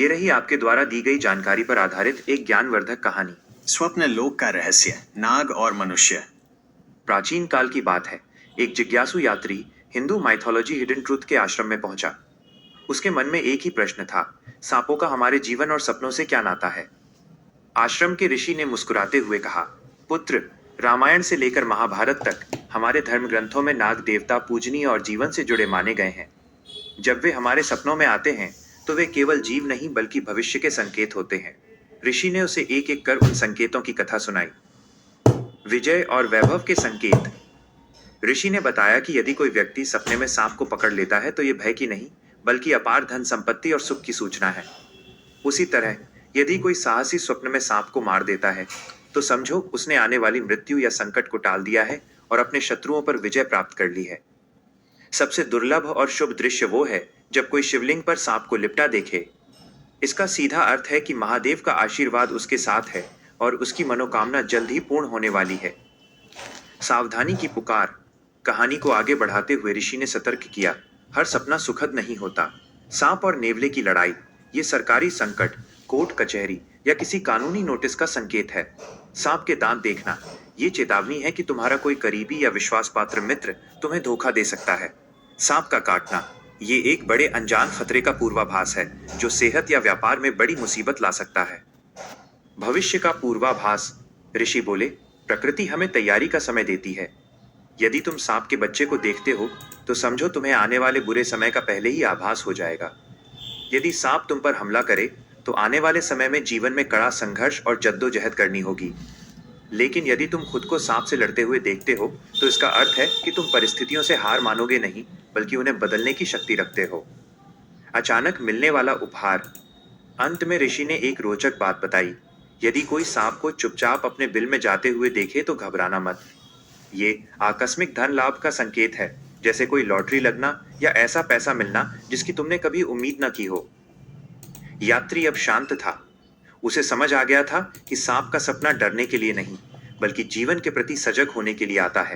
ये रही आपके द्वारा दी गई जानकारी पर आधारित एक ज्ञानवर्धक कहानी। स्वप्न लोक का रहस्य, नाग और मनुष्य। प्राचीन काल की बात है। एक जिज्ञासु यात्री हिंदू माइथोलॉजी हिडन ट्रूथ के आश्रम में पहुंचा। उसके मन में एक ही प्रश्न था, सांपों का हमारे जीवन और सपनों से क्या नाता है। आश्रम के ऋषि ने मुस्कुराते हुए कहा, पुत्र, रामायण से लेकर महाभारत तक हमारे धर्म ग्रंथों में नाग देवता पूजनीय और जीवन से जुड़े माने गए हैं। जब वे हमारे सपनों में आते हैं तो वे केवल जीव नहीं बल्कि भविष्य के संकेत होते हैं। ऋषि ने उसे एक एक कर उन संकेतों की कथा सुनाई। विजय और वैभव के संकेत। ऋषि ने बताया कि यदि कोई व्यक्ति सपने में सांप को पकड़ लेता है तो ये भय की नहीं बल्कि अपार धन संपत्ति और सुख की सूचना है। उसी तरह यदि कोई साहसी स्वप्न में सांप को मार देता है तो समझो उसने आने वाली मृत्यु या संकट को टाल दिया है और अपने शत्रुओं पर विजय प्राप्त कर ली है। सबसे दुर्लभ और शुभ दृश्य वो है जब कोई शिवलिंग पर सांप को लिपटा देखे। इसका सीधा अर्थ है कि महादेव का आशीर्वाद उसके साथ है और उसकी मनोकामना जल्द ही पूर्ण होने वाली है। सावधानी की पुकार। कहानी को आगे बढ़ाते हुए ऋषि ने सतर्क किया, हर सपना सुखद नहीं होता। सांप और नेवले की लड़ाई, ये सरकारी संकट, कोर्ट कचहरी या किसी कानूनी नोटिस का संकेत है। सांप के दांत देखना, ये चेतावनी है कि तुम्हारा कोई करीबी या विश्वास पात्र मित्र तुम्हें धोखा दे सकता है। सांप का काटना, ये एक बड़े अनजान खतरे का पूर्वाभास है जो सेहत या व्यापार में बड़ी मुसीबत ला सकता है। भविष्य का पूर्वाभास। ऋषि बोले, प्रकृति हमें तैयारी का समय देती है। यदि तुम सांप के बच्चे को देखते हो तो समझो तुम्हें आने वाले बुरे समय का पहले ही आभास हो जाएगा। यदि सांप तुम पर हमला करे तो आने वाले समय में जीवन में कड़ा संघर्ष और जद्दोजहद करनी होगी। लेकिन यदि तुम खुद को सांप से लड़ते हुए देखते हो तो इसका अर्थ है कि तुम परिस्थितियों से हार मानोगे नहीं बल्कि उन्हें बदलने की शक्ति रखते हो। अचानक मिलने वाला उपहार। अंत में ऋषि ने एक रोचक बात बताई, यदि कोई सांप को चुपचाप अपने बिल में जाते हुए देखे तो घबराना मत। ये आकस्मिक धन लाभ का संकेत है, जैसे कोई लॉटरी लगना या ऐसा पैसा मिलना जिसकी तुमने कभी उम्मीद न की हो। यात्री अब शांत था। उसे समझ आ गया था कि सांप का सपना डरने के लिए नहीं बल्कि जीवन के प्रति सजग होने के लिए आता है।